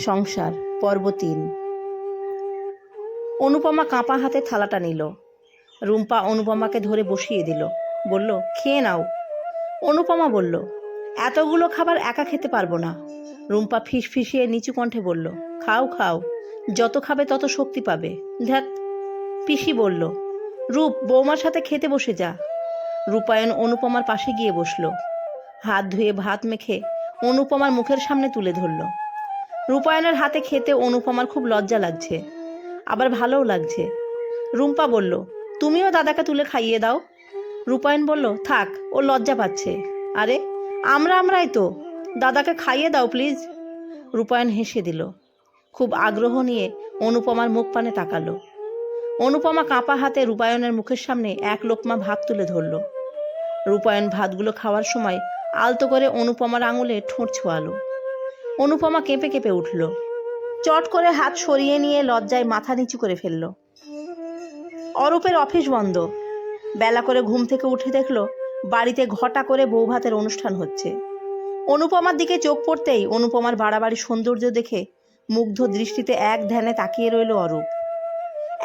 সংসার পর্ব ৩। অনুপমা কাঁপা হাতে থালাটা নিল। রুম্পা অনুপমাকে ধরে বসিয়ে দিল, বলল, খেয়ে নাও। অনুপমা বলল, এতগুলো খাবার একা খেতে পারবো না। রুম্পা ফিসফিসিয়ে নিচু কণ্ঠে বলল, খাও খাও, যত খাবে তত শক্তি পাবে। ধ্যাত। পিসি বলল, রূপ, বৌমার সাথে খেতে বসে যা। রূপায়ণ অনুপমার পাশে গিয়ে বসল। হাত ধুয়ে ভাত মেখে অনুপমার মুখের সামনে তুলে ধরল। রূপায়ণের হাতে খেতে অনুপমার খুব লজ্জা লাগছে, আবার ভালোও লাগছে। রুম্পা বলল, তুমিও দাদাকে তুলে খাইয়ে দাও। রূপায়ণ বলল, থাক, ও লজ্জা পাচ্ছে। আরে আমরাই তো, দাদাকে খাইয়ে দাও প্লিজ। রূপায়ণ হেসে দিল। খুব আগ্রহ নিয়ে অনুপমার মুখ পানে তাকালো। অনুপমা কাঁপা হাতে রূপায়ণের মুখের সামনে এক লোকমা ভাত তুলে ধরল। রূপায়ণ ভাতগুলো খাওয়ার সময় আলতো করে অনুপমার আঙুলে ঠোঁট ছোঁয়ালো। অনুপমা কেঁপে কেঁপে উঠল। চট করে হাত সরিয়ে নিয়ে লজ্জায় মাথা নিচু করে ফেলল। অরূপের অফিস বন্ধ। বেলা করে ঘুম থেকে উঠে দেখল বাড়িতে ঘটা করে বৌভাতের অনুষ্ঠান হচ্ছে। অনুপমার দিকে চোখ পড়তেই অনুপমার বাড়াবাড়ি সৌন্দর্য দেখে মুগ্ধ দৃষ্টিতে এক ধ্যানে তাকিয়ে রইল অরূপ।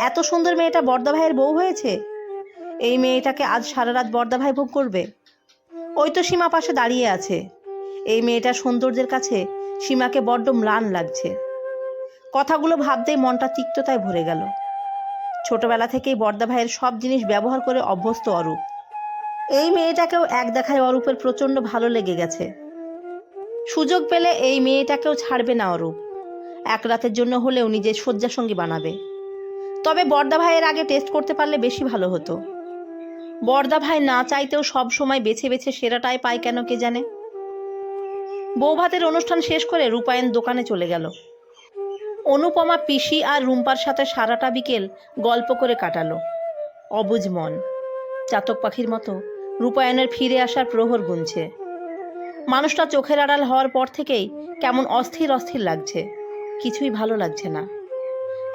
এত সুন্দর মেয়েটা বড়দা ভাইয়ের বউ হয়েছে। এই মেয়েটাকে আজ সারা রাত বড়দা ভাই ভোগ করবে। ওই তো সীমা পাশে দাঁড়িয়ে আছে। এই মেয়েটার সৌন্দর্যের কাছে সীমাকে বড্ড ম্লান লাগছে। কথাগুলো ভাবতেই মনটা তিক্ততায় ভরে গেল। ছোটবেলা থেকেই বড়দা ভাইয়ের সব জিনিস ব্যবহার করে অভ্যস্ত অরূপ। এই মেয়েটাকেও এক দেখায় অরূপের প্রচণ্ড ভালো লেগে গেছে। সুযোগ পেলে এই মেয়েটাকেও ছাড়বে না অরূপ। এক রাতের জন্য হলেও নিজের শয্যাসঙ্গী বানাবে। তবে বড়দা ভাইয়ের আগে টেস্ট করতে পারলে বেশি ভালো হতো। বড়দা ভাই না চাইতেও সব সময় বেছে বেছে সেরাটাই পায় কেন কে জানে। বৌভাতের অনুষ্ঠান শেষ করে রূপায়ণ দোকানে চলে গেল। অনুপমা পিসি আর রুম্পার সাথে সারাটা বিকেল গল্প করে কাটালো। অবুঝ মন চাতক পাখির মতো রূপায়ণের ফিরে আসার প্রহর গুনছে। মানুষটা চোখের আড়াল হওয়ার পর থেকেই কেমন অস্থির অস্থির লাগছে। কিছুই ভালো লাগছে না।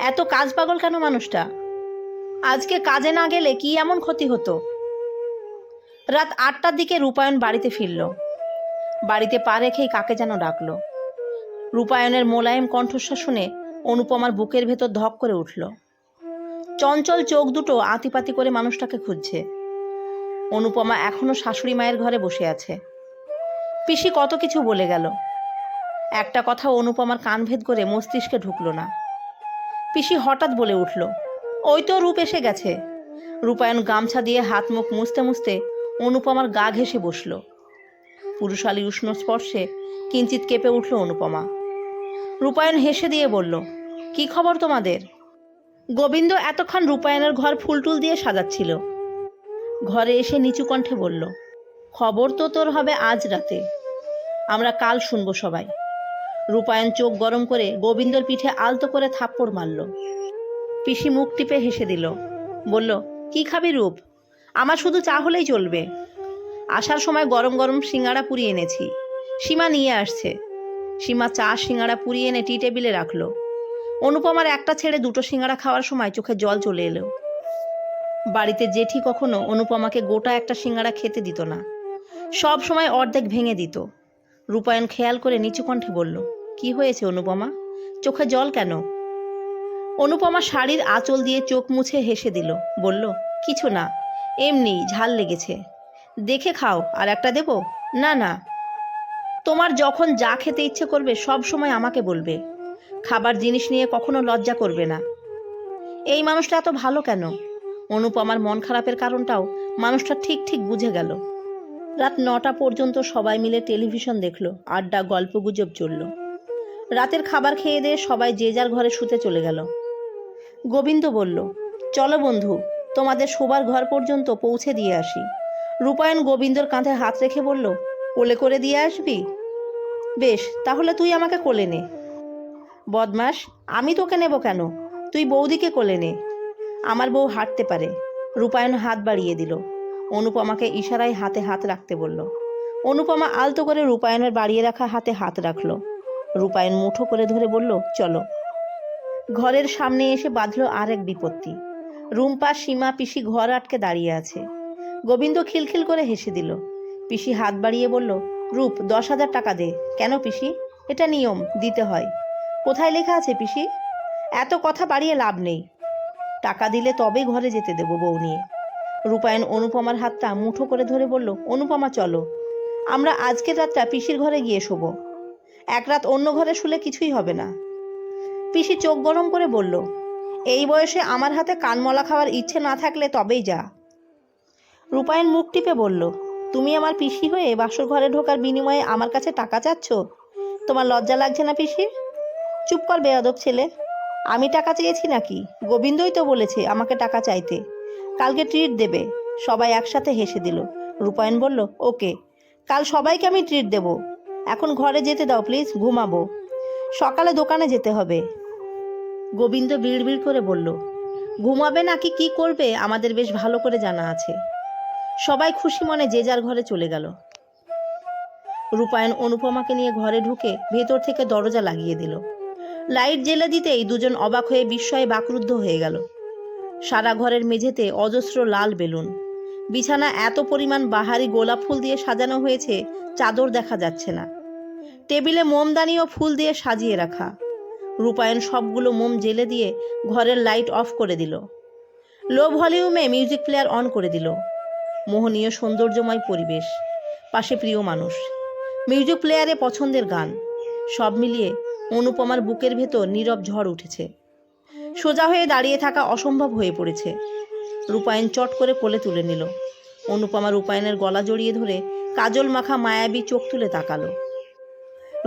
এত কাজ পাগল কেন মানুষটা? আজকে কাজে না গেলে কি এমন ক্ষতি হতো? রাত ৮টার দিকে রূপায়ণ বাড়িতে ফিরল। বাড়িতে পা রেখেই কাকে যেন ডাকলো। রূপায়ণের মোলায়েম কণ্ঠস্বর শুনে অনুপমার বুকের ভেতর ধক করে উঠল। চঞ্চল চোখ দুটো আতিপাতি করে মানুষটাকে খুঁজছে। অনুপমা এখনো শাশুড়ি মায়ের ঘরে বসে আছে। পিসি কত কিছু বলে গেল, একটা কথা অনুপমার কান ভেদ করে মস্তিষ্কে ঢুকলো না। পিসি হঠাৎ বলে উঠল, ওই তো রূপ এসে গেছে। রূপায়ণ গামছা দিয়ে হাত মুখ মুছতে মুছতে অনুপমার গা ঘেঁষে বসল। পুরুষালী উষ্ণ স্পর্শে কিঞ্চিত কেঁপে উঠল অনুপমা। রূপায়ণ হেসে দিয়ে বলল, কি খবর তোমাদের? গোবিন্দ এতক্ষণ রূপায়ণের ঘর ফুলটুল দিয়ে সাজাচ্ছিল। ঘরে এসে নিচু কণ্ঠে বলল, খবর তো তোর হবে আজ রাতে, আমরা কাল শুনবো সবাই। রূপায়ণ চোখ গরম করে গোবিন্দর পিঠে আলতো করে থাপ্পড় মারল। পিসি মুখ টিপে হেসে দিল, বলল, কি খাবি রূপ? আমার শুধু চা হলেই চলবে। আসার সময় গরম গরম সিঙ্গাড়া পুরি এনেছি, সীমা নিয়ে আসছে। সীমা চা সিঙ্গাড়া পুরি এনে টি টেবিলে রাখলো। অনুপমার একটা ছেড়ে দুটো সিঙ্গাড়া খাওয়ার সময় চোখে জল চলে এলো। বাড়িতে জেঠি কখনো অনুপমাকে গোটা একটা সিঙ্গাড়া খেতে দিত না, সব সময় অর্ধেক ভেঙে দিত। রূপায়ণ খেয়াল করে নিচু কণ্ঠে বলল, কি হয়েছে অনুপমা, চোখে জল কেন? অনুপমা শাড়ির আঁচল দিয়ে চোখ মুছে হেসে দিল, বলল, কিছু না, এমনি ঝাল লেগেছে। দেখে খাও, আর একটা দেব? না না, তোমার যখন যা খেতে ইচ্ছে করবে সব সময় আমাকে বলবে। খাবার জিনিস নিয়ে কখনো লজ্জা করবে না। এই মানুষটা এত ভালো কেন? অনুপমার মন খারাপের কারণটাও মানুষটা ঠিক ঠিক বুঝে গেল। রাত ৯টা পর্যন্ত সবাই মিলে টেলিভিশন দেখলো, আড্ডা গল্পগুজব চলল। রাতের খাবার খেয়ে দিয়ে সবাই যে যার ঘরে শুতে চলে গেল। গোবিন্দ বলল, চলো বন্ধু, তোমাদের শোবার ঘর পর্যন্ত পৌঁছে দিয়ে আসি। রূপায়ণ গোবিন্দর কাঁধে হাত রেখে বলল, কোলে করে দিয়ে আসবি? বেশ, তাহলে তুই আমাকে কোলে নে। বদমাস, আমি তোকে নেব কেন? তুই বৌদিকে কোলে নে, আমার বউ হাঁটতে পারে। রূপায়ণ হাত বাড়িয়ে দিল। অনুপমাকে ইশারায় হাতে হাত রাখতে বলল। অনুপমা আলতো করে রূপায়ণের বাড়িয়ে রাখা হাতে হাত রাখল। রূপায়ণ মুঠো করে ধরে বলল, চলো। ঘরের সামনে এসে বাঁধল আর এক বিপত্তি। রুম্পা, সীমা, পিসি ঘর আটকে দাঁড়িয়ে আছে। গোবিন্দ খিলখিল করে হেসে দিল। পিসি হাত বাড়িয়ে বলল, রূপ, ১০,০০০ টাকা দে। কেন পিসি? এটা নিয়ম, দিতে হয়। কোথায় লেখা আছে পিসি? এত কথা বাড়িয়ে লাভ নেই। টাকা দিলে তবেই ঘরে যেতে দেবো বউ নিয়ে। রূপায়ণ অনুপমার হাতটা মুঠো করে ধরে বলল, অনুপমা চলো, আমরা আজকের রাতটা পিসির ঘরে গিয়ে শোবো। এক রাত অন্য ঘরে শুলে কিছুই হবে না। পিসি চোখ গরম করে বলল, এই বয়সে আমার হাতে কানমলা খাওয়ার ইচ্ছে না থাকলে তবেই যা। রূপায়ণ মুখ টিপে বলল, তুমি আমার পিসি হয়ে বাসর ঘরে ঢোকার বিনিময়ে আমার কাছে টাকা চাচ্ছ? তোমার লজ্জা লাগছে না পিসি? চুপ কর বেয়াদব ছেলে। আমি টাকা চেয়েছি নাকি? গোবিন্দই তো বলেছে আমাকে টাকা চাইতে। কালকে ট্রিট দেবে। সবাই একসাথে হেসে দিল। রূপায়ণ বলল, ওকে, কাল সবাইকে আমি ট্রিট দেব। এখন ঘরে যেতে দাও প্লিজ, ঘুমাবো। সকালে দোকানে যেতে হবে। গোবিন্দ বিড়বিড় করে বলল, ঘুমাবে নাকি কি করবে আমাদের বেশ ভালো করে জানা আছে। সবাই খুশি মনে যে যার ঘরে চলে গেল। রূপায়ণ অনুপমাকে নিয়ে ঘরে ঢুকে ভেতর থেকে দরজা লাগিয়ে দিল। লাইট জ্বেলে দিতেই দুজন অবাক হয়ে বিস্ময়ে বাকরুদ্ধ হয়ে গেল। সারা ঘরের মেঝেতে অজস্র লাল বেলুন। বিছানা এত পরিমাণ বাহারি গোলাপ ফুল দিয়ে সাজানো হয়েছে, চাদর দেখা যাচ্ছে না। টেবিলে মোমদানি ও ফুল দিয়ে সাজিয়ে রাখা। রূপায়ণ সবগুলো মোম জ্বেলে দিয়ে ঘরের লাইট অফ করে দিল। লো ভলিউমে মিউজিক প্লেয়ার অন করে দিল। মোহনীয় সৌন্দর্যময় পরিবেশ, পাশে প্রিয় মানুষ, মিউজিক প্লেয়ারে পছন্দের গান, সব মিলিয়ে অনুপমার বুকের ভেতর নীরব ঝড় উঠেছে। সোজা হয়ে দাঁড়িয়ে থাকা অসম্ভব হয়ে পড়েছে। রূপায়ণ চট করে কোলে তুলে নিল। অনুপমা রূপায়ণের গলা জড়িয়ে ধরে কাজল মাখা মায়াবী চোখ তুলে তাকালো।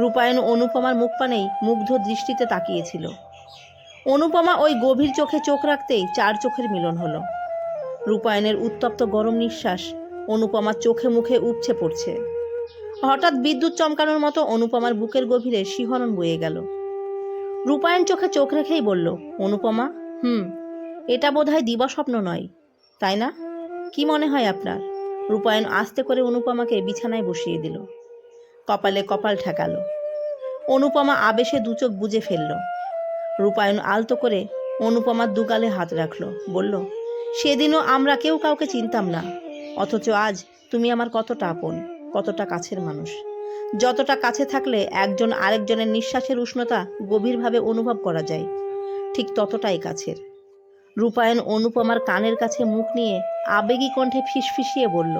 রূপায়ণ অনুপমার মুখ পানেই মুগ্ধ দৃষ্টিতে তাকিয়েছিল। অনুপমা ওই গভীর চোখে চোখ রাখতেই চার চোখের মিলন হলো। রূপায়ণের উত্তপ্ত গরম নিঃশ্বাস অনুপমার চোখে মুখে উপচে পড়ছে। হঠাৎ বিদ্যুৎ চমকানোর মতো অনুপমার বুকের গভীরে শিহরণ বয়ে গেল। রূপায়ণ চোখে চোখ রেখেই বলল, অনুপমা, এটা বোধহয় দিবাস্বপ্ন নয়, তাই না? কি মনে হয় আপনার? রূপায়ণ আস্তে করে অনুপমাকে বিছানায় বসিয়ে দিল। কপালে কপাল ঠেকালো। অনুপমা আবেশে দুচোখ বুজে ফেলল। রূপায়ণ আলতো করে অনুপমার দুগালে হাত রাখল, বলল, সেদিনও আমরা কেউ কাউকে চিনতাম না, অথচ আজ তুমি আমার কতটা আপন, কতটা কাছের মানুষ। যতটা কাছে থাকলে একজন আরেকজনের নিঃশ্বাসের উষ্ণতা গভীরভাবে অনুভব করা যায়, ঠিক ততটাই কাছের। রূপায়ণ অনুপমার কানের কাছে মুখ নিয়ে আবেগী কণ্ঠে ফিসফিসিয়ে বলল,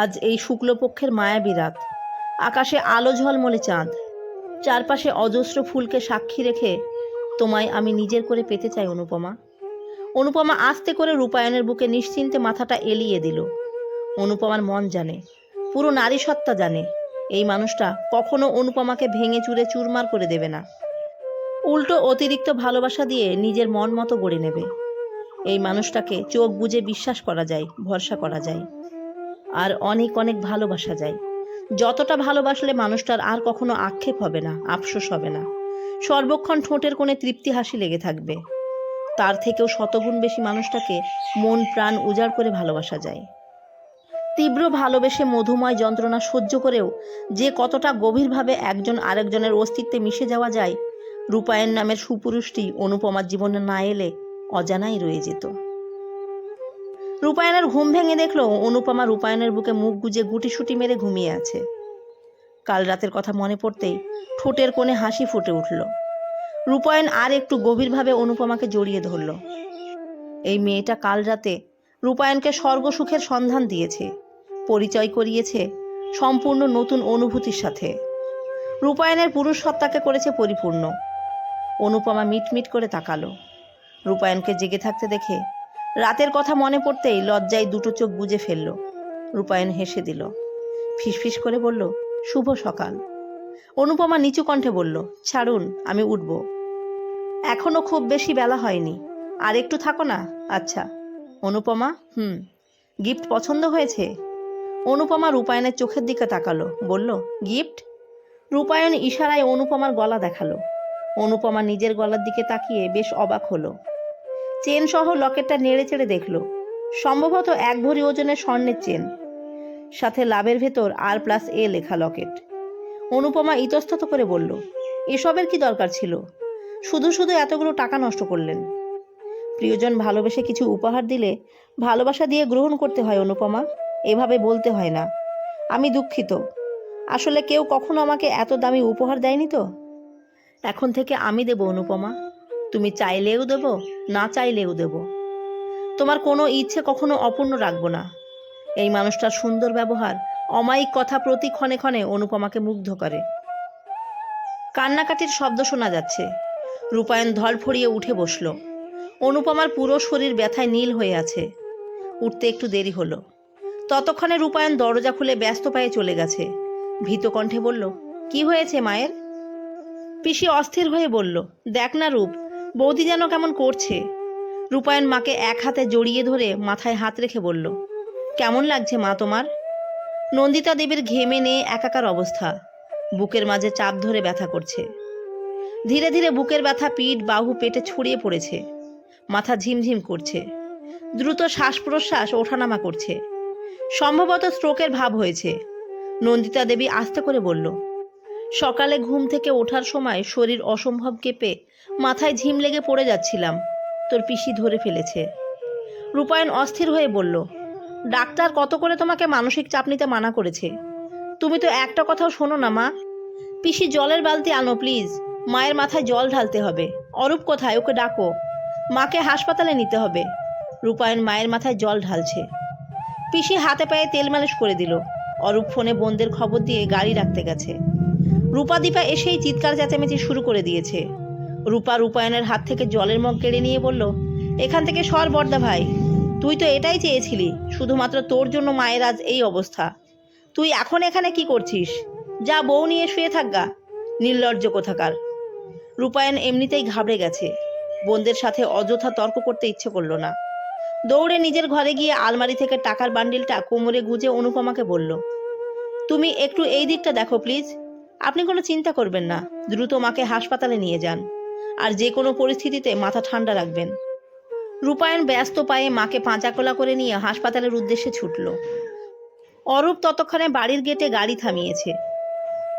আজ এই শুক্লপক্ষের মায়াবী রাত, আকাশে আলো ঝলমলে চাঁদ, চারপাশে অজস্র ফুলকে সাক্ষী রেখে তোমায় আমি নিজের করে পেতে চাই অনুপমা। অনুপমা আস্তে করে রূপায়ণের বুকে নিশ্চিন্তে মাথাটা এলিয়ে দিল। অনুপমার মন জানে, পুরো নারী সত্তা জানে, এই মানুষটা কখনো অনুপমাকে ভেঙে চুরে চুরমার করে দেবে না, উল্টো অতিরিক্ত ভালোবাসা দিয়ে নিজের মন মতো গড়ে নেবে। এই মানুষটাকে চোখ বুজে বিশ্বাস করা যায়, ভরসা করা যায়, আর অনেক অনেক ভালোবাসা যায়। যতটা ভালোবাসলে মানুষটার আর কখনো আক্ষেপ হবে না, আফসোস হবে না, সর্বক্ষণ ঠোঁটের কোণে তৃপ্তি হাসি লেগে থাকবে। তার থেকেও শতগুণ বেশি মানুষটাকে মন প্রাণ উজাড় করে ভালোবাসা যায়। তীব্র ভালোবেসে মধুময় যন্ত্রণা সহ্য করেও যে কতটা গভীরভাবে একজন আরেকজনের অস্তিত্বে মিশে যাওয়া যায়, রূপায়ণ নামের সুপুরুষটি অনুপমার জীবনে না এলে অজানাই রয়ে যেত। রূপায়ণের ঘুম ভেঙে দেখল অনুপমা রূপায়ণের বুকে মুখ গুজে গুটিসুটি মেরে ঘুমিয়ে আছে। কাল রাতের কথা মনে পড়তেই ঠোঁটের কোণে হাসি ফুটে উঠল। রূপায়ণ আর একটু গভীরভাবে অনুপমাকে জড়িয়ে ধরল। এই মেয়েটা কাল রাতে রূপায়ণকে স্বর্গসুখের সন্ধান দিয়েছে, পরিচয় করিয়েছে সম্পূর্ণ নতুন অনুভূতির সাথে। রূপায়ণের পুরুষ সত্তাকে করেছে পরিপূর্ণ। অনুপমা মিটমিট করে তাকালো। রূপায়ণকে জেগে থাকতে দেখে রাতের কথা মনে পড়তেই লজ্জায় দুটো চোখ বুজে ফেলল। রূপায়ণ হেসে দিল, ফিসফিস করে বলল, শুভ সকাল। অনুপমা নিচু কণ্ঠে বলল, ছাড়ুন, আমি উঠব, এখনো খুব বেশি বেলা হয়নি, আর একটু থাকো না। আচ্ছা। অনুপমা, গিফট পছন্দ হয়েছে? অনুপমা রূপায়ণের চোখের দিকে তাকালো, বলল, গিফট? রূপায়ণ ইশারায় অনুপমার গলা দেখালো। অনুপমা নিজের গলার দিকে তাকিয়ে বেশ অবাক হলো। চেন সহ লকেটটা নেড়ে চেড়ে দেখল, সম্ভবত 1 ভরি ওজনের স্বর্ণের চেন, সাথে লাভের ভেতর R+A লেখা লকেট। অনুপমা ইতস্তত করে বলল, এসবের কি দরকার ছিল? শুধু শুধু এতগুলো টাকা নষ্ট করলেন। প্রিয়জন ভালোবেসে কিছু উপহার দিলে ভালোবাসা দিয়ে গ্রহণ করতে হয় অনুপমা, এভাবে বলতে হয় না। আমি দুঃখিত, আসলে কেউ কখনো আমাকে এত দামি উপহার দেয়নি তো। এখন থেকে আমি দেব অনুপমা, তুমি চাইলেও দেব, না চাইলেও দেব। তোমার কোনো ইচ্ছে কখনো অপূর্ণ রাখবো না। এই মানুষটার সুন্দর ব্যবহার, অমায়িক কথা প্রতি ক্ষণে ক্ষণে অনুপমাকে মুগ্ধ করে। কান্নাকাটির শব্দ শোনা যাচ্ছে। রূপায়ণ ধড়ফড়িয়ে উঠে বসল। অনুপমার পুরো শরীর ব্যথায় নীল হয়ে আছে। উঠতে একটু দেরি হলো। ততক্ষণে রূপায়ণ দরজা খুলে ব্যস্ত পায়ে চলে গেছে। ভীত কণ্ঠে বলল, কি হয়েছে মায়ের? পিসি অস্থির হয়ে বলল, দেখ না রূপ, বৌদি যেন কেমন করছে। রূপায়ণ মাকে এক হাতে জড়িয়ে ধরে মাথায় হাত রেখে বলল, কেমন লাগছে মা তোমার? নন্দিতা দেবীর ঘেমে নিয়ে একাকার অবস্থা। বুকের মাঝে চাপ ধরে ব্যথা করছে। ধীরে ধীরে বুকের ব্যথা পিঠ বাহু পেটে ছড়িয়ে পড়েছে। মাথা ঝিমঝিম করছে। দ্রুত শ্বাস প্রশ্বাস ওঠানামা করছে। সম্ভবত স্ট্রোকের ভাব হয়েছে। নন্দিতা দেবী আস্তে করে বলল, সকালে ঘুম থেকে ওঠার সময় শরীর অসম্ভব কেঁপে মাথায় ঝিম লেগে পড়ে যাচ্ছিলাম, তোর পিসি ধরে ফেলেছে। রূপায়ণ অস্থির হয়ে বলল, ডাক্তার কত করে তোমাকে মানসিক চাপ নিতে মানা করেছে, তুমি তো একটা কথাও শোনো না মা। পিসি জলের বালতি আনো প্লিজ, মায়ের মাথায় জল ঢালতে হবে। অরূপ কোথায়, ওকে ডাকো, মাকে হাসপাতালে নিতে হবে। রূপায়ণ মায়ের মাথায় জল ঢালছে। পিসি হাতে পায়ে তেল মালিশ করে দিল। অরূপ ফোনে বোনদের খবর দিয়ে গাড়ি রাখতে গেছে। রূপা দীপা এসেই চিৎকার চেঁচামেচি শুরু করে দিয়েছে। রূপা রূপায়ণের হাত থেকে জলের মগ কেড়ে নিয়ে বলল, এখান থেকে সর বর্দা ভাই, তুই তো এটাই চেয়েছিলি, শুধুমাত্র তোর জন্য মায়ের আজ এই অবস্থা। তুই এখন এখানে কি করছিস? যা বউ নিয়ে শুয়ে থাকগা, নির্লজ্জ কোথাকার। রূপায়ণ এমনিতেই ঘাবড়ে গেছে। বোনদের সাথে অযথা তর্ক করতে ইচ্ছে করলো না। দৌড়ে নিজের ঘরে গিয়ে আলমারি থেকে টাকার বান্ডিলটা কোমরে গুজে অনুপমাকে বলল, তুমি একটু এই দিকটা দেখো প্লিজ। আপনি কোনো চিন্তা করবেন না, দ্রুত মাকে হাসপাতালে নিয়ে যান, আর যে কোনো পরিস্থিতিতে মাথা ঠান্ডা রাখবেন। রূপায়ণ ব্যস্ত পায়ে মাকে পাঁচাকোলা করে নিয়ে হাসপাতালের উদ্দেশ্যে ছুটল। অরূপ ততক্ষণে বাড়ির গেটে গাড়ি থামিয়েছে।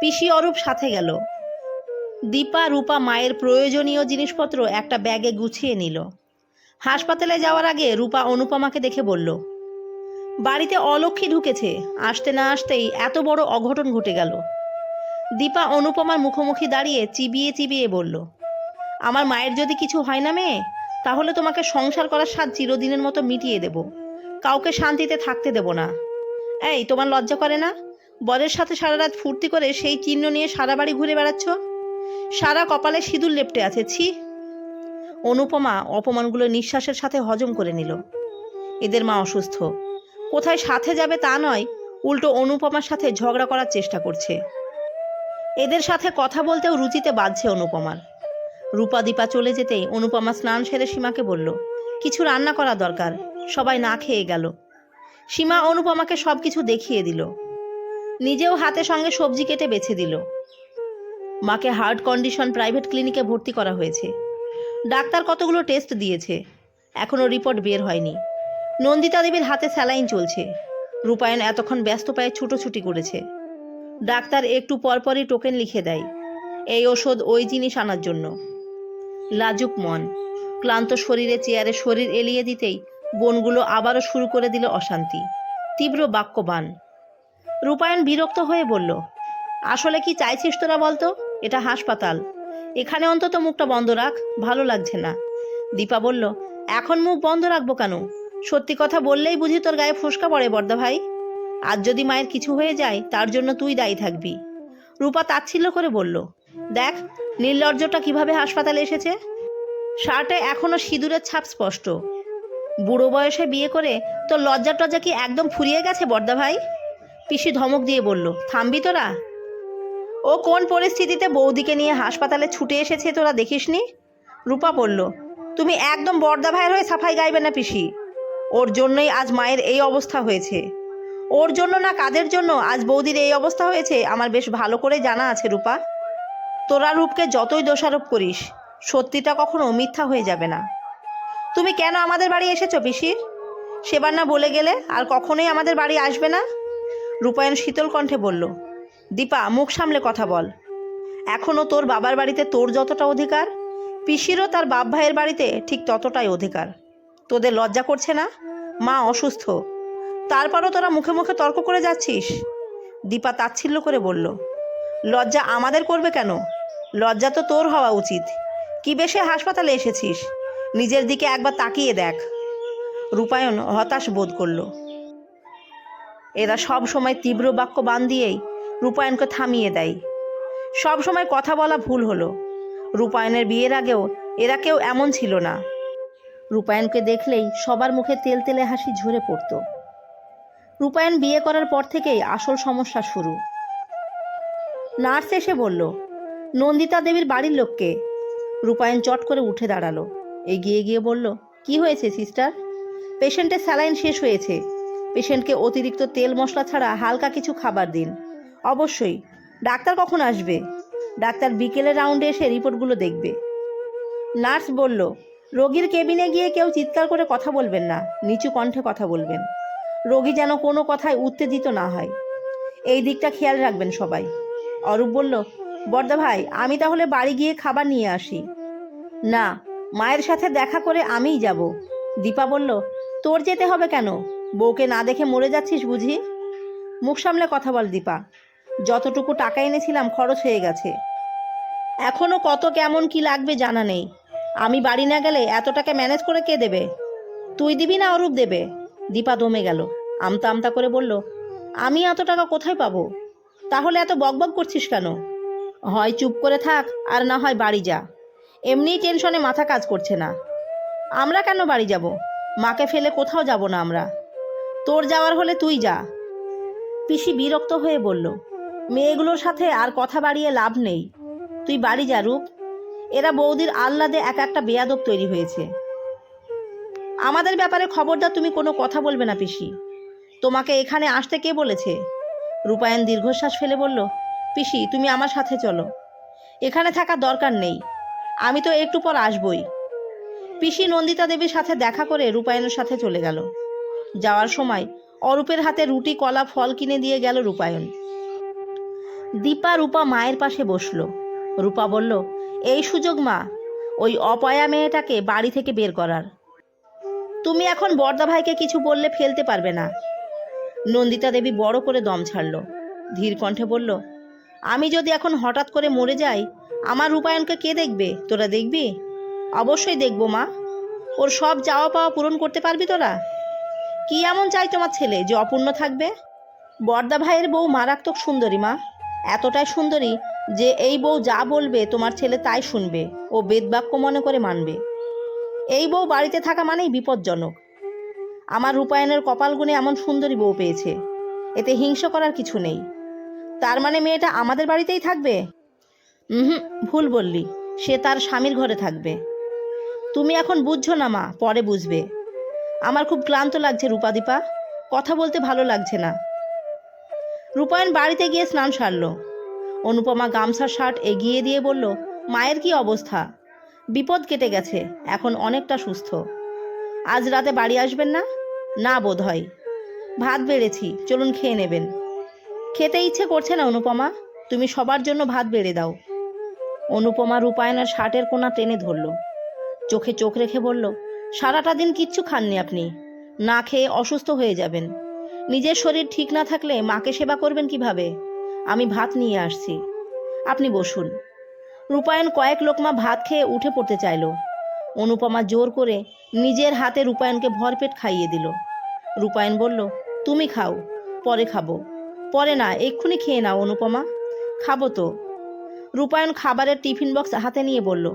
পিসি অরূপ সাথে গেল। দীপা রূপা মায়ের প্রয়োজনীয় জিনিসপত্র একটা ব্যাগে গুছিয়ে নিল। হাসপাতালে যাওয়ার আগে রূপা অনুপমাকে দেখে বলল, বাড়িতে অলক্ষ্মী ঢুকেছে, আসতে না আসতেই এত বড় অঘটন ঘটে গেল। দীপা অনুপমার মুখোমুখি দাঁড়িয়ে চিবিয়ে চিবিয়ে বলল, আমার মায়ের যদি কিছু হয় না মেয়ে, তাহলে তোমাকে সংসার করার স্বাদ চিরদিনের মতো মিটিয়ে দেব, কাউকে শান্তিতে থাকতে দেব না। এই, তোমার লজ্জা করে না? বরের সাথে সারা রাত ফুর্তি করে সেই চিহ্ন নিয়ে সারা বাড়ি ঘুরে বেড়াচ্ছ, সারা কপালে সিঁদুর লেপ্টে আছে, ছি। অনুপমা অপমানগুলো নিঃশ্বাসের সাথে হজম করে নিল। এদের মা অসুস্থ, কোথায় সাথে যাবে তা নয়, উল্টো অনুপমার সাথে ঝগড়া করার চেষ্টা করছে। এদের সাথে কথা বলতেও রুচিতে বাজছে অনুপমার। রূপা দীপা চলে যেতেই অনুপমা স্নান সেরে সীমাকে বলল, কিছু রান্না করা দরকার, সবাই না খেয়ে গেল। সীমা অনুপমাকে সব কিছু দেখিয়ে দিল। নিজেও হাতে সঙ্গে সবজি কেটে বেছে দিল। মাকে হার্ট কন্ডিশন প্রাইভেট ক্লিনিকে ভর্তি করা হয়েছে। ডাক্তার কতগুলো টেস্ট দিয়েছে, এখনও রিপোর্ট বের হয়নি। নন্দিতা দেবীর হাতে স্যালাইন চলছে। রূপায়ণ এতক্ষণ ব্যস্ত পায়ে ছুটোছুটি করেছে। ডাক্তার একটু পরপরই টোকেন লিখে দেয়, এই ওষুধ ওই জিনিস আনার জন্য। লাজুক মন, ক্লান্ত শরীরে চেয়ারে শরীর এলিয়ে দিতেই বোনগুলো আবারও শুরু করে দিল অশান্তি, তীব্র বাক্যবাণ। রূপায়ণ বিরক্ত হয়ে বলল, আসলে কি চাইছিস তোরা বলতো? এটা হাসপাতাল, এখানে অন্তত মুখটা বন্ধ রাখ, ভালো লাগছে না। দীপা বলল, এখন মুখ বন্ধ রাখবো কেন? সত্যি কথা বললেই বুঝি তোর গায়ে ফোসকা পড়ে বর্দা ভাই। আজ যদি মায়ের কিছু হয়ে যায় তার জন্য তুই দায়ী থাকবি। রূপা তাচ্ছিল্য করে বলল, দেখ নির্লজ্জটা কিভাবে হাসপাতালে এসেছে, শার্টে এখনো সিঁদুরের ছাপ স্পষ্ট। বুড়ো বয়সে বিয়ে করে তোর লজ্জা টজ্জা কি একদম ফুরিয়ে গেছে বর্দা ভাই? পিসি ধমক দিয়ে বলল, থামবি তোরা? ও কোন পরিস্থিতিতে বৌদিকে নিয়ে হাসপাতালে ছুটে এসেছে তোরা দেখিসনি? রূপা বলল, তুমি একদম বর্দা ভাইয়ের হয়ে সাফাই গাইবে না পিসি। ওর জন্যই আজ মায়ের এই অবস্থা হয়েছে। ওর জন্য না কাদের জন্য আজ বৌদির এই অবস্থা হয়েছে আমার বেশ ভালো করে জানা আছে রূপা। তোরা রূপকে যতই দোষারোপ করিস, সত্যিটা কখনো মিথ্যা হয়ে যাবে না। তুমি কেন আমাদের বাড়ি এসেছো পিসি? সেবার না বলে গেলে আর কখনোই আমাদের বাড়ি আসবে না। রূপায়ণ শীতল কণ্ঠে বলল, দীপা মুখ সামলে কথা বল। এখনও তোর বাবার বাড়িতে তোর যতটা অধিকার, পিসিরও তার বাপ ভাইয়ের বাড়িতে ঠিক ততটাই অধিকার। তোদের লজ্জা করছে না? মা অসুস্থ, তারপরও তোরা মুখে মুখে তর্ক করে যাচ্ছিস। দীপা তাচ্ছিল্য করে বলল, লজ্জা আমাদের করবে কেন? লজ্জা তো তোর হওয়া উচিত। কি বেশে হাসপাতালে এসেছিস? নিজের দিকে একবার তাকিয়ে দেখ। রূপায়ণ হতাশ বোধ করল। এরা সব সময় তীব্র বাক্য বান দিয়েই রূপায়ণকে থামিয়ে দেয়। সব সময় কথা বলা ভুল হলো। রূপায়ণের বিয়ের আগেও এরা কেউ এমন ছিল না। রূপায়ণকে দেখলেই সবার মুখে তেলতেলে হাসি ঝরে পড়ত। রূপায়ণ বিয়ে করার পর থেকেই আসল সমস্যা শুরু। নার্স এসে বলল, নন্দিতা দেবীর বাড়ির লোককে। রূপায়ণ চট করে উঠে দাঁড়ালো। এগিয়ে গিয়ে বলল, কি হয়েছে সিস্টার? পেশেন্টের স্যালাইন শেষ হয়েছে। পেশেন্টকে অতিরিক্ত তেল মশলা ছাড়া হালকা কিছু খাবার দিন। অবশ্যই। ডাক্তার কখন আসবে? ডাক্তার বিকেলের রাউন্ডে এসে রিপোর্টগুলো দেখবে। নার্স বলল, রোগীর কেবিনে গিয়ে কেউ চিৎকার করে কথা বলবেন না, নিচু কণ্ঠে কথা বলবেন। রোগী যেন কোনো কথায় উত্তেজিত না হয়, এই দিকটা খেয়াল রাখবেন সবাই। অরূপ বলল, বর্দা ভাই, আমি তাহলে বাড়ি গিয়ে খাবার নিয়ে আসি। না, মায়ের সাথে দেখা করে আমিই যাব। দীপা বলল, তোর যেতে হবে কেন? বউকে না দেখে মরে যাচ্ছিস বুঝি? মুখ সামলে কথা বল দীপা। যতটুকু টাকা এনেছিলাম খরচ হয়ে গেছে। এখনও কত কেমন কি লাগবে জানা নেই। আমি বাড়ি না গেলে এত টাকা ম্যানেজ করে কে দেবে? তুই দিবি না অরূপ দেবে? দীপা দমে গেল। আমতা আমতা করে বলল, আমি এত টাকা কোথায় পাবো? তাহলে এত বকবক করছিস কেন? হয় চুপ করে থাক, আর না হয় বাড়ি যা। এমনিই টেনশনে মাথা কাজ করছে না। আমরা কেন বাড়ি যাব? মাকে ফেলে কোথাও যাব না আমরা। তোর যাওয়ার হলে তুই যা। পিসি বিরক্ত হয়ে বলল, মেয়েগুলোর সাথে আর কথা বাড়িয়ে লাভ নেই। তুই বাড়ি যা রূপ। এরা বৌদির আহ্লাদে এক একটা বেয়াদব তৈরি হয়েছে। আমাদের ব্যাপারে খবরদার তুমি কোনো কথা বলবে না পিসি। তোমাকে এখানে আসতে কে বলেছে? রূপায়ণ দীর্ঘশ্বাস ফেলে বলল, পিসি তুমি আমার সাথে চলো। এখানে থাকার দরকার নেই, আমি তো একটু পর আসবই। পিসি নন্দিতা দেবীর সাথে দেখা করে রূপায়ণের সাথে চলে গেল। যাওয়ার সময় অরূপের হাতে রুটি কলা ফল কিনে দিয়ে গেল রূপায়ণ। দীপা রূপা মায়ের পাশে বসলো। রূপা বলল, এই সুযোগ মা, ওই অপয়া মেয়েটাকে বাড়ি থেকে বের করার। তুমি এখন বর্দা ভাইকে কিছু বললে ফেলতে পারবে না। নন্দিতা দেবী বড় করে দম ছাড়ল। ধীর কণ্ঠে বলল, আমি যদি এখন হঠাৎ করে মরে যাই, আমার রূপায়ণকে কে দেখবে? তোরা দেখবি? অবশ্যই দেখবো মা। ওর সব চাওয়া পাওয়া পূরণ করতে পারবি তোরা? কি এমন চাই তোমার ছেলে যে অপূর্ণ থাকবে? বর্দা ভাইয়ের বউ মারাত্মক সুন্দরী মা, এতটাই সুন্দরী যে এই বউ যা বলবে তোমার ছেলে তাই শুনবে ও বেদবাক্য মনে করে মানবে। এই বউ বাড়িতে থাকা মানেই বিপজ্জনক। আমার রূপায়ণের কপাল গুণে এমন সুন্দরী বউ পেয়েছে, এতে হিংসা করার কিছু নেই। তার মানে মেয়েটা আমাদের বাড়িতেই থাকবে? হুম, ভুল বললি, সে তার স্বামীর ঘরে থাকবে। তুমি এখন বুঝছো না মা, পরে বুঝবে। আমার খুব ক্লান্ত লাগছে রূপাদীপা, কথা বলতে ভালো লাগছে না। রূপায়ণ বাড়িতে গিয়ে স্নান সারল। অনুপমা গামছার শার্ট এগিয়ে দিয়ে বলল, মায়ের কি অবস্থা? বিপদ কেটে গেছে, এখন অনেকটা সুস্থ। আজ রাতে বাড়ি আসবেন না? না বোধ হয়। ভাত বেড়েছি, চলুন খেয়ে নেবেন। খেতে ইচ্ছে করছে না অনুপমা, তুমি সবার জন্য ভাত বেড়ে দাও। অনুপমা রূপায়ণের শার্টের কোণা টেনে ধরল। চোখে চোখ রেখে বলল, সারাটা দিন কিচ্ছু খাননি আপনি, না খেয়ে অসুস্থ হয়ে যাবেন। নিজের শরীর ঠিক না থাকলে মাকে সেবা করবেন কিভাবে? আমি ভাত নিয়ে আসছি, আপনি বসুন। রূপায়ণ কয়েক লোকমা ভাত খেয়ে উঠে পড়তে চাইল। অনুপমা জোর করে নিজের হাতে রূপায়ণকে ভরপেট খাইয়ে দিল। রূপায়ণ বলল, তুমি খাও, পরে খাবো। পরে না, এক্ষুনি খেয়ে নাও অনুপমা। খাবো তো। রূপায়ণ খাবারের টিফিন বক্স হাতে নিয়ে বলল,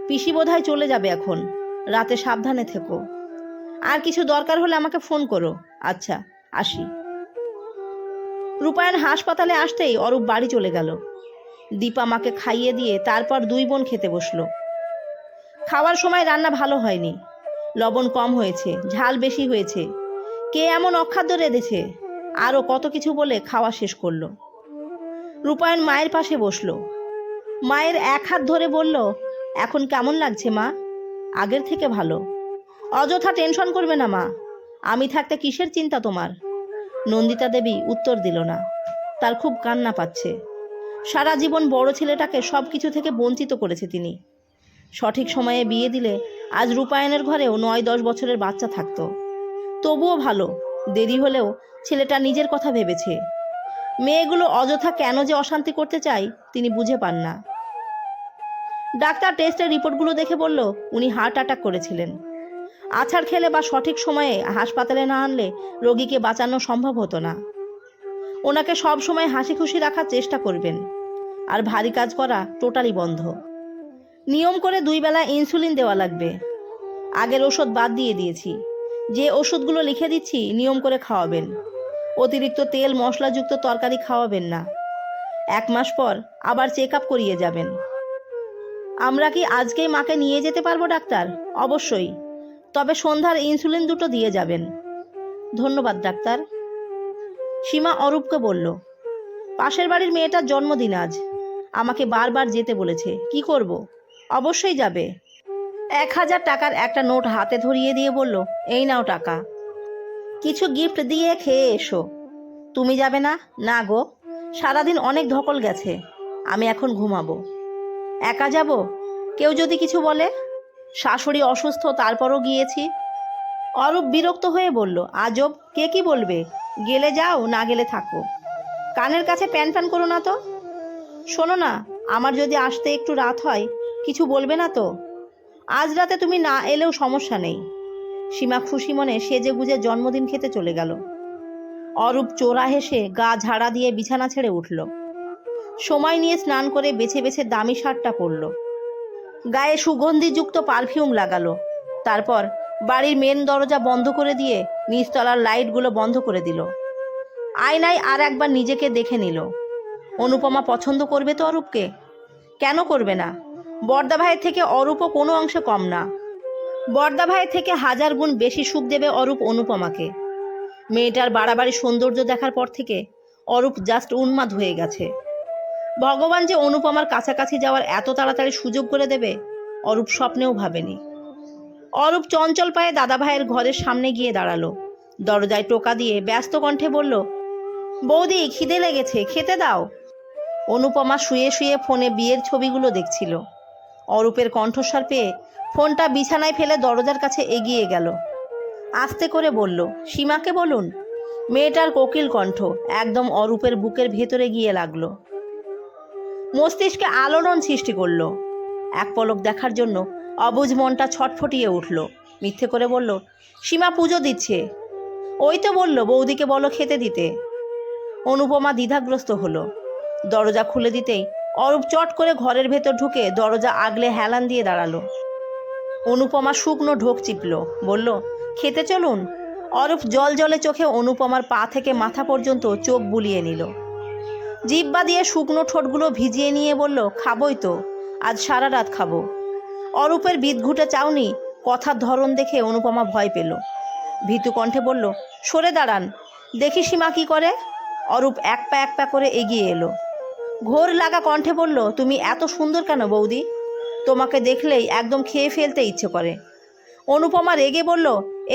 পিসি বোধহয় চলে যাবে এখন, রাতে সাবধানে থেকো। আর কিছু দরকার হলে আমাকে ফোন করো। আচ্ছা, আসি। রূপায়ণ হাসপাতালে আসতেই অরূপ বাড়ি চলে গেল। দীপা মাকে খাইয়ে দিয়ে তারপর দুই বোন খেতে বসলো। খাওয়ার সময় রান্না ভালো হয়নি, লবণ কম হয়েছে, ঝাল বেশি হয়েছে, কে এমন অখাদ্য রেঁধেছে, আরও কত কিছু বলে খাওয়া শেষ করলো। রূপায়ণ মায়ের পাশে বসলো। মায়ের এক হাত ধরে বলল, এখন কেমন লাগছে মা? আগের থেকে ভালো। অযথা টেনশন করবে না মা, আমি থাকতে কিসের চিন্তা তোমার? নন্দিতা দেবী উত্তর দিল না। তার খুব কান্না পাচ্ছে। সারা জীবন বড় ছেলেটাকে সব কিছু থেকে বঞ্চিত করেছে তিনি। সঠিক সময়ে বিয়ে দিলে আজ রূপায়ণের ঘরেও 9-10 বছরের বাচ্চা থাকতো। তবুও ভালো, দেরি হলেও ছেলেটা নিজের কথা ভেবেছে। মেয়েগুলো অযথা কেন যে অশান্তি করতে চায় তিনি বুঝে পান না। ডাক্তার টেস্টের রিপোর্টগুলো দেখে বলল উনি হার্ট অ্যাটাক করেছিলেন। আছাড় খেলে বা সঠিক সময়ে হাসপাতালে না আনলে রোগীকে বাঁচানো সম্ভব হতো না। ওনাকে সব সময় হাসি খুশি রাখার চেষ্টা করবেন, আর ভারী কাজ করা টোটালি বন্ধ। নিয়ম করে 2 বেলা ইনসুলিন দেওয়া লাগবে। আগের ওষুধ বাদ দিয়ে দিয়েছি। যে ওষুধগুলো লিখে দিচ্ছি নিয়ম করে খাওয়াবেন। অতিরিক্ত তেল মশলাযুক্ত তরকারি খাওয়াবেন না। 1 মাস পর আবার চেক আপ করিয়ে যাবেন। আমরা কি আজকেই মাকে নিয়ে যেতে পারবো ডাক্তার? অবশ্যই, তবে সন্ধ্যার ইনসুলিন দুটো দিয়ে যাবেন। ধন্যবাদ ডাক্তার। সীমা অরূপকে বলল, পাশের বাড়ির মেয়েটার জন্মদিন আজ, আমাকে বারবার যেতে বলেছে, কি করব? অবশ্যই যাবে। 1000 টাকার একটা নোট হাতে ধরিয়ে দিয়ে বলল, এই নাও টাকা, কিছু গিফট দিয়ে খেয়ে এসো। তুমি যাবে না? না গো, সারাদিন অনেক ধকল গেছে, আমি এখন ঘুমাবো। একা যাব? কেউ যদি কিছু বলে? শাশুড়ি অসুস্থ, তারপরও গিয়েছি। অরূপ বিরক্ত হয়ে বলল, আজব, কে কি বলবে? গেলে যাও, না গেলে থাকো। কানের কাছে প্যান প্যান করো না তো। শোনো না, আমার যদি আসতে একটু রাত হয়, কিছু বলবে না তো? আজ রাতে তুমি না এলেও সমস্যা নেই। সীমা খুশি মনে সেজে গুজে জন্মদিন খেতে চলে গেল। অরূপ চোরা হেসে গা ঝাড়া দিয়ে বিছানা ছেড়ে উঠল। সময় নিয়ে স্নান করে বেছে বেছে দামি শার্টটা পরল। গায়ে সুগন্ধিযুক্ত পারফিউম লাগালো। তারপর বাড়ির মেন দরজা বন্ধ করে দিয়ে নিচতলার লাইটগুলো বন্ধ করে দিল। আয়নায় আর একবার নিজেকে দেখে নিল। অনুপমা পছন্দ করবে তো অরূপকে? কেন করবে না? বড়দা ভাইয়ের থেকে অরূপও কোনো অংশে কম না। বড়দা ভাইয়ের থেকে 1000 গুণ বেশি সুখ দেবে অরূপ অনুপমাকে। মেয়েটার বাড়াবাড়ি সৌন্দর্য দেখার পর থেকে অরূপ জাস্ট উন্মাদ হয়ে গেছে। ভগবান যে অনুপমার কাছাকাছি যাওয়ার এত তাড়াতাড়ি সুযোগ করে দেবে অরূপ স্বপ্নেও ভাবেনি। অরূপ চঞ্চল পায়ে দাদা ভাইয়ের ঘরের সামনে গিয়ে দাঁড়ালো। দরজায় টোকা দিয়ে ব্যস্ত কণ্ঠে বলল, বৌদি, খিদে লেগেছে, খেতে দাও। অনুপমা শুয়ে শুয়ে ফোনে বিয়ের ছবিগুলো দেখছিল। অরূপের কণ্ঠস্বর পেয়ে ফোনটা বিছানায় ফেলে দরজার কাছে এগিয়ে গেল। আস্তে করে বলল, সীমাকে বলুন। মেয়েটার কোকিল কণ্ঠ একদম অরূপের বুকের ভেতরে গিয়ে লাগলো। মস্তিষ্কে আলোড়ন সৃষ্টি করলো। এক পলক দেখার জন্য অবুঝ মনটা ছটফটিয়ে উঠল। মিথ্যে করে বলল, সীমা পুজো দিচ্ছে। ওই তো বলল বৌদিকে বলো খেতে দিতে। অনুপমা দ্বিধাগ্রস্ত হলো। দরজা খুলে দিতেই অরূপ চট করে ঘরের ভেতর ঢুকে দরজা আগলে হেলান দিয়ে দাঁড়ালো। অনুপমা শুকনো ঢোক চিপল, বলল, খেতে চলুন। অরূপ জল জলে চোখে অনুপমার পা থেকে মাথা পর্যন্ত চোখ বুলিয়ে নিল। জিহ্বা দিয়ে শুকনো ঠোঁটগুলো ভিজিয়ে নিয়ে বলল, খাবই তো, আজ সারা রাত খাবো। অরূপের বিদঘুটে চাউনি, কথার ধরন দেখে অনুপমা ভয় পেল। ভীতু কণ্ঠে বলল, সরে দাঁড়ান, দেখি সীমা কি করে। অরূপ এক পা করে এগিয়ে এলো। ঘোর লাগা কণ্ঠে বলল, তুমি এত সুন্দর কেন বৌদি? তোমাকে দেখলেই একদম খেয়ে ফেলতে ইচ্ছে করে। অনুপমা রেগে বলল,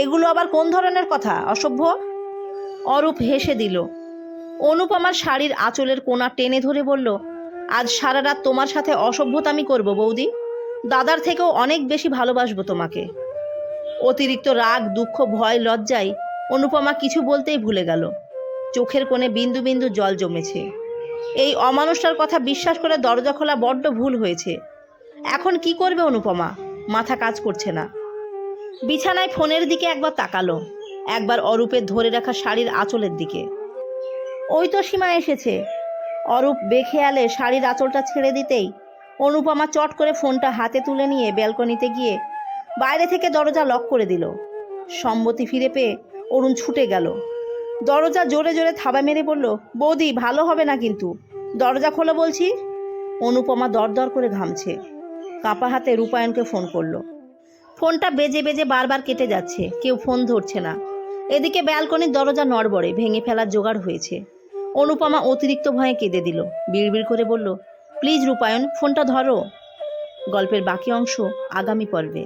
এগুলো আবার কোন ধরনের কথা, অসভ্য। অরূপ হেসে দিল। অনুপমার শাড়ির আঁচলের কোণা টেনে ধরে বলল, আজ সারা রাত তোমার সাথে অসভ্যতামি করব বৌদি। দাদার থেকেও অনেক বেশি ভালোবাসবো তোমাকে। অতিরিক্ত রাগ, দুঃখ, ভয়, লজ্জায় অনুপমা কিছু বলতেই ভুলে গেল। চোখের কোণে বিন্দু বিন্দু জল জমেছে। এই অমানুষটার কথা বিশ্বাস করে দরজা খোলা বড্ড ভুল হয়েছে। এখন কি করবে অনুপমা? মাথা কাজ করছে না। বিছানায় ফোনের দিকে একবার তাকালো, একবার অরূপের ধরে রাখা শাড়ির আঁচলের দিকে। ওই তো সীমা এসেছে। অরূপ বেখেয়ালে শাড়ির আঁচলটা ছেড়ে দিতেই অনুপমা চট করে ফোনটা হাতে তুলে নিয়ে ব্যালকনিতে গিয়ে বাইরে থেকে দরজা লক করে দিল। সম্মতি ফিরে পেয়ে অরুণ ছুটে গেল। দরজা জোরে জোরে থাবা মেরে বলল, বৌদি, ভালো হবে না কিন্তু, দরজা খোলো বলছি। অনুপমা দরদর করে ঘামছে। কাঁপা হাতে রূপায়ণকে ফোন করলো। ফোনটা বেজে বেজে বারবার কেটে যাচ্ছে, কেউ ফোন ধরছে না। এদিকে ব্যালকনির দরজা নড়বড়ে, ভেঙে ফেলার জোগাড় হয়েছে। অনুপমা অতিরিক্ত ভয়ে কেঁদে দিল। বিড়বিড় করে বলল, প্লিজ রূপায়ণ, ফোনটা ধরো। গল্পের বাকি অংশ আগামী পর্বে।